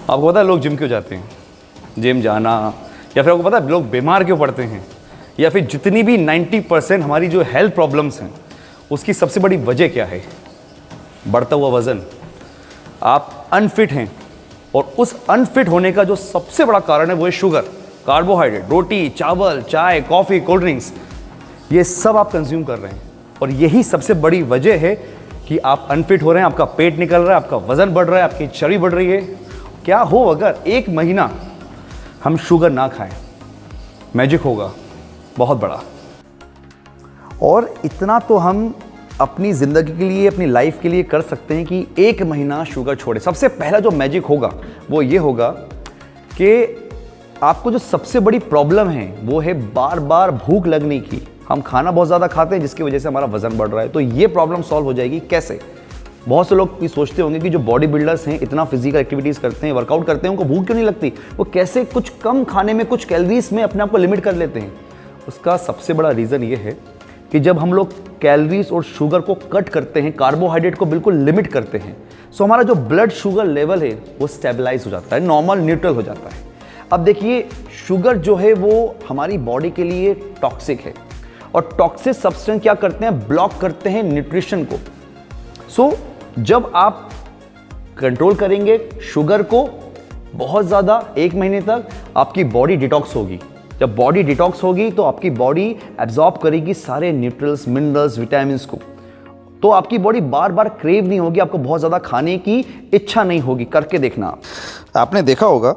आपको पता है लोग जिम क्यों जाते हैं? जिम जाना, या फिर आपको पता है लोग बीमार क्यों पड़ते हैं, या फिर जितनी भी 90% हमारी जो हेल्थ प्रॉब्लम्स हैं उसकी सबसे बड़ी वजह क्या है? बढ़ता हुआ वजन। आप अनफिट हैं और उस अनफिट होने का जो सबसे बड़ा कारण है वो है शुगर, कार्बोहाइड्रेट, रोटी, चावल, चाय, कॉफ़ी, कोल्ड ड्रिंक्स, ये सब आप कंज्यूम कर रहे हैं। और यही सबसे बड़ी वजह है कि आप अनफिट हो रहे हैं, आपका पेट निकल रहा है, आपका वजन बढ़ रहा है, आपकी चर्बी बढ़ रही है। क्या हो अगर 1 महीना हम शुगर ना खाएं? मैजिक होगा बहुत बड़ा। और इतना तो हम अपनी ज़िंदगी के लिए, अपनी लाइफ के लिए कर सकते हैं कि 1 महीना शुगर छोड़े। सबसे पहला जो मैजिक होगा वो ये होगा कि आपको जो सबसे बड़ी प्रॉब्लम है वो है बार बार भूख लगने की। हम खाना बहुत ज़्यादा खाते हैं जिसकी वजह से हमारा वजन बढ़ रहा है। तो ये प्रॉब्लम सॉल्व हो जाएगी कैसे? बहुत से लोग भी सोचते होंगे कि जो बॉडी बिल्डर्स हैं, इतना फिजिकल एक्टिविटीज़ करते हैं, वर्कआउट करते हैं, उनको भूख क्यों नहीं लगती? वो कैसे कुछ कम खाने में, कुछ कैलोरीज में अपने आप को लिमिट कर लेते हैं? उसका सबसे बड़ा रीज़न ये है कि जब हम लोग कैलोरीज और शुगर को कट करते हैं, कार्बोहाइड्रेट को बिल्कुल लिमिट करते हैं, सो हमारा जो ब्लड शुगर लेवल है वो स्टेबलाइज हो जाता है, नॉर्मल, न्यूट्रल हो जाता है। अब देखिए, शुगर जो है वो हमारी बॉडी के लिए टॉक्सिक है और टॉक्सिक सब्सटेंस क्या करते हैं? ब्लॉक करते हैं न्यूट्रिशन को। सो जब आप कंट्रोल करेंगे शुगर को बहुत ज़्यादा 1 महीने तक, आपकी बॉडी डिटॉक्स होगी। जब बॉडी डिटॉक्स होगी तो आपकी बॉडी एब्जॉर्ब करेगी सारे न्यूट्रल्स, मिनरल्स, विटामिन्स को। तो आपकी बॉडी बार बार क्रेव नहीं होगी, आपको बहुत ज़्यादा खाने की इच्छा नहीं होगी। करके देखना। आपने देखा होगा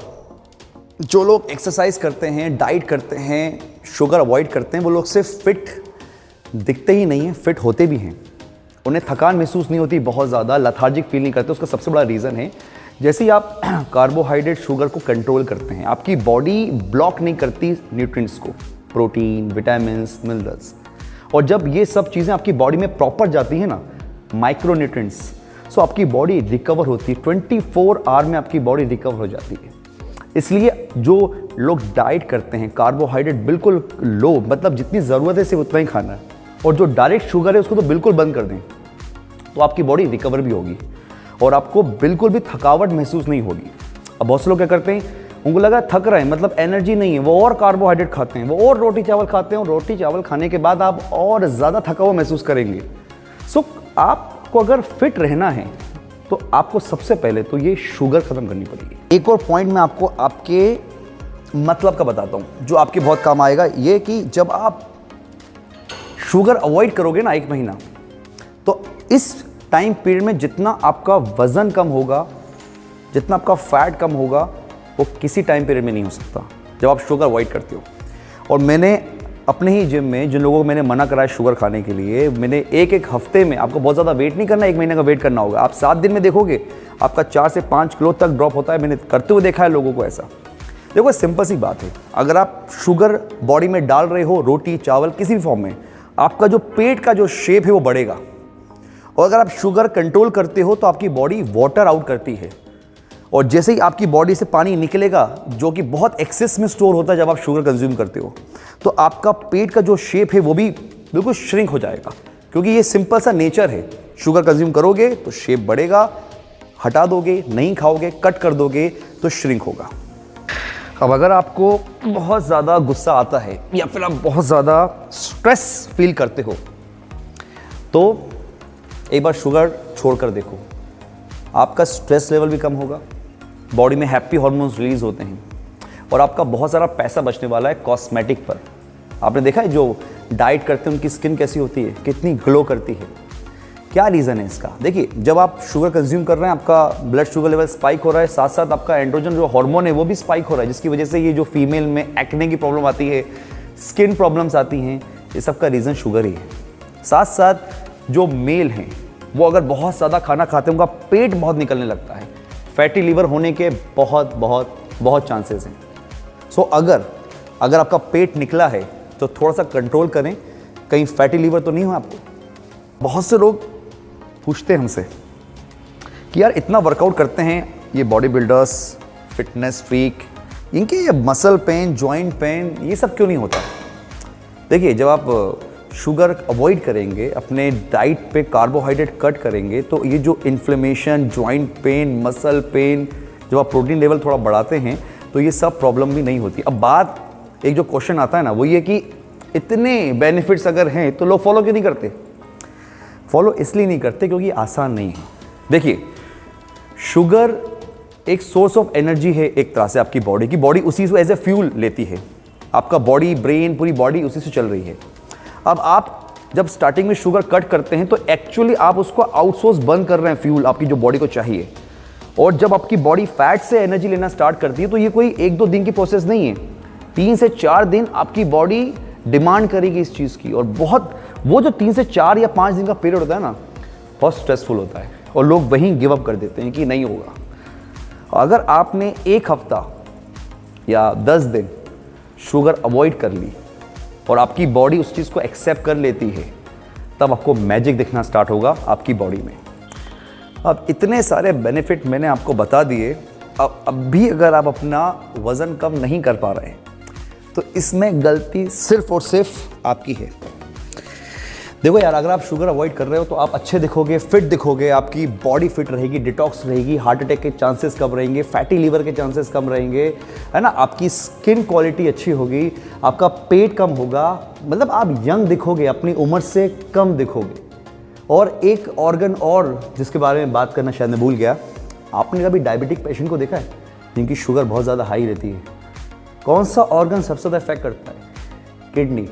जो लोग एक्सरसाइज करते हैं, डाइट करते हैं, शुगर अवॉइड करते हैं, वो लोग सिर्फ फिट दिखते ही नहीं हैं, फिट होते भी हैं। उन्हें थकान महसूस नहीं होती, बहुत ज़्यादा लथार्जिक फील नहीं करते। उसका सबसे बड़ा रीज़न है जैसे ही आप कार्बोहाइड्रेट, शुगर को कंट्रोल करते हैं, आपकी बॉडी ब्लॉक नहीं करती न्यूट्रिएंट्स को, प्रोटीन, विटामिन्स, मिनरल्स। और जब ये सब चीज़ें आपकी बॉडी में प्रॉपर जाती हैं ना, माइक्रो न्यूट्रिएंट्स, सो आपकी बॉडी रिकवर होती है। 24 आवर में आपकी बॉडी रिकवर हो जाती है। इसलिए जो लोग डाइट करते हैं, कार्बोहाइड्रेट बिल्कुल लो, मतलब जितनी ज़रूरत है सिर्फ उतना ही खाना है, और जो डायरेक्ट शुगर है उसको तो बिल्कुल बंद कर दें, तो आपकी बॉडी रिकवर भी होगी और आपको बिल्कुल भी थकावट महसूस नहीं होगी। अब बहुत से लोग क्या करते हैं, उनको लगा थक रहे हैं, मतलब एनर्जी नहीं है, वो और कार्बोहाइड्रेट खाते हैं, वो और रोटी चावल खाते हैं, और रोटी चावल खाने के बाद आप और ज़्यादा थका हुआ महसूस करेंगे। सो आपको अगर फिट रहना है तो आपको सबसे पहले तो ये शुगर ख़त्म करनी पड़ेगी। एक और पॉइंट मैं आपको आपके मतलब का बताता हूँ जो आपके बहुत काम आएगा। ये कि जब आप शुगर अवॉइड करोगे ना 1 महीना, तो इस टाइम पीरियड में जितना आपका वज़न कम होगा, जितना आपका फैट कम होगा, वो किसी टाइम पीरियड में नहीं हो सकता जब आप शुगर अवॉइड करते हो। और मैंने अपने ही जिम में जिन लोगों को मैंने मना करा है शुगर खाने के लिए, मैंने एक हफ्ते में, आपको बहुत ज़्यादा वेट नहीं करना, 1 महीने का वेट करना होगा, आप 7 दिन में देखोगे आपका 4 से 5 किलो तक ड्रॉप होता है। मैंने करते हुए देखा है लोगों को ऐसा। देखो सिंपल सी बात है, अगर आप शुगर बॉडी में डाल रहे हो, रोटी चावल किसी भी फॉर्म में, आपका जो पेट का जो शेप है वो बढ़ेगा। और अगर आप शुगर कंट्रोल करते हो तो आपकी बॉडी वाटर आउट करती है, और जैसे ही आपकी बॉडी से पानी निकलेगा, जो कि बहुत एक्सेस में स्टोर होता है जब आप शुगर कंज्यूम करते हो, तो आपका पेट का जो शेप है वो भी बिल्कुल श्रिंक हो जाएगा। क्योंकि ये सिंपल सा नेचर है, शुगर कंज्यूम करोगे तो शेप बढ़ेगा, हटा दोगे, नहीं खाओगे, कट कर दोगे तो श्रिंक होगा। अब अगर आपको बहुत ज़्यादा गुस्सा आता है या फिर आप बहुत ज़्यादा स्ट्रेस फील करते हो, तो एक बार शुगर छोड़कर देखो, आपका स्ट्रेस लेवल भी कम होगा, बॉडी में हैप्पी हार्मोन्स रिलीज होते हैं, और आपका बहुत सारा पैसा बचने वाला है कॉस्मेटिक पर। आपने देखा है जो डाइट करते हैं उनकी स्किन कैसी होती है, कितनी ग्लो करती है। क्या रीज़न है इसका? देखिए, जब आप शुगर कंज्यूम कर रहे हैं, आपका ब्लड शुगर लेवल स्पाइक हो रहा है, साथ साथ आपका एंड्रोजन जो हार्मोन है वो भी स्पाइक हो रहा है, जिसकी वजह से ये जो फीमेल में एक्ने की प्रॉब्लम आती है, स्किन प्रॉब्लम्स आती हैं, ये सब का रीज़न शुगर ही है। साथ साथ जो मेल हैं वो अगर बहुत ज़्यादा खाना खाते हैं, उनका पेट बहुत निकलने लगता है, फैटी लिवर होने के बहुत बहुत बहुत चांसेस हैं। सो अगर आपका पेट निकला है तो थोड़ा सा कंट्रोल करें, कहीं फैटी लिवर तो नहीं हो आपको। बहुत से लोग पूछते हैं हमसे कि यार इतना वर्कआउट करते हैं ये बॉडी बिल्डर्स, फिटनेस फ्रीक, इनके ये मसल पेन, जॉइंट पेन, ये सब क्यों नहीं होता? देखिए, जब आप शुगर अवॉइड करेंगे, अपने डाइट पे कार्बोहाइड्रेट कट करेंगे, तो ये जो inflammation, joint pain, muscle pain, जब आप प्रोटीन लेवल थोड़ा बढ़ाते हैं तो ये सब प्रॉब्लम भी नहीं होती। अब बात एक जो क्वेश्चन आता है ना वो ये कि इतने बेनिफिट्स अगर हैं तो लोग फॉलो क्यों नहीं करते? फॉलो इसलिए नहीं करते क्योंकि आसान नहीं है। देखिए, शुगर एक सोर्स ऑफ एनर्जी है एक तरह से आपकी बॉडी उसी से एज ए फ्यूल लेती है। आपका बॉडी, ब्रेन, पूरी बॉडी उसी से चल रही है। अब आप जब स्टार्टिंग में शुगर कट करते हैं तो एक्चुअली आप उसको आउटसोर्स बंद कर रहे हैं फ्यूल आपकी जो बॉडी को चाहिए। और जब आपकी बॉडी फैट से एनर्जी लेना स्टार्ट करती है तो ये कोई 1-2 दिन की प्रोसेस नहीं है, 3 से 4 दिन आपकी बॉडी डिमांड करेगी इस चीज़ की। और बहुत वो जो 3 से 4 या 5 दिन का पीरियड होता है ना, बहुत स्ट्रेसफुल होता है और लोग वहीं गिव अप कर देते हैं कि नहीं होगा। अगर आपने 1 हफ्ता या 10 दिन शुगर अवॉइड कर ली और आपकी बॉडी उस चीज़ को एक्सेप्ट कर लेती है, तब आपको मैजिक दिखना स्टार्ट होगा आपकी बॉडी में। अब इतने सारे बेनिफिट मैंने आपको बता दिए, अब भी अगर आप अपना वज़न कम नहीं कर पा रहे तो इसमें गलती सिर्फ और सिर्फ आपकी है। देखो यार, अगर आप शुगर अवॉइड कर रहे हो तो आप अच्छे दिखोगे, फिट दिखोगे, आपकी बॉडी फिट रहेगी, डिटॉक्स रहेगी, हार्ट अटैक के चांसेस कम रहेंगे, फैटी लीवर के चांसेस कम रहेंगे, है ना। आपकी स्किन क्वालिटी अच्छी होगी, आपका पेट कम होगा, मतलब आप यंग दिखोगे, अपनी उम्र से कम दिखोगे। और एक ऑर्गन और जिसके बारे में बात करना शायद मैं भूल गया, आपने कभी डायबिटिक पेशेंट को देखा है जिनकी शुगर बहुत ज़्यादा हाई रहती है? कौन सा ऑर्गन सबसे ज़्यादा इफेक्ट करता है? किडनी।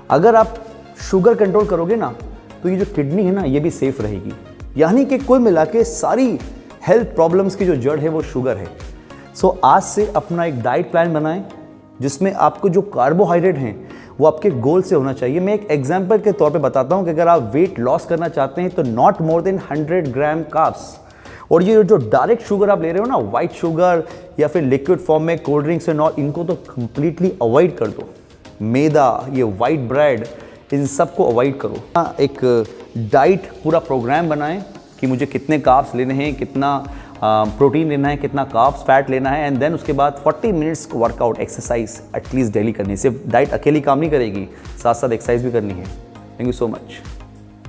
अगर आप शुगर कंट्रोल करोगे ना तो ये जो किडनी है ना ये भी सेफ रहेगी। यानी कि कुल मिला के सारी हेल्थ प्रॉब्लम्स की जो जड़ है वो शुगर है। सो आज से अपना एक डाइट प्लान बनाएं जिसमें आपको जो कार्बोहाइड्रेट हैं वो आपके गोल से होना चाहिए। मैं एक एग्जांपल के तौर पे बताता हूं कि अगर आप वेट लॉस करना चाहते हैं तो not more than 100 gram carbs. और ये जो डायरेक्ट शुगर आप ले रहे हो ना, वाइट शुगर या फिर लिक्विड फॉर्म में कोल्ड ड्रिंक्स एंड ऑल, इनको तो कंप्लीटली अवॉइड कर दो। मैदा, ये वाइट ब्रेड, इन सब को अवॉइड करो। एक डाइट पूरा प्रोग्राम बनाएं कि मुझे कितने कार्ब्स लेने हैं, कितना प्रोटीन लेना है, कितना कार्ब्स फैट लेना है, एंड देन उसके बाद 40 minutes workout exercise at least daily करनी है। सिर्फ डाइट अकेली काम नहीं करेगी, साथ साथ एक्सरसाइज भी करनी है। Thank you so much.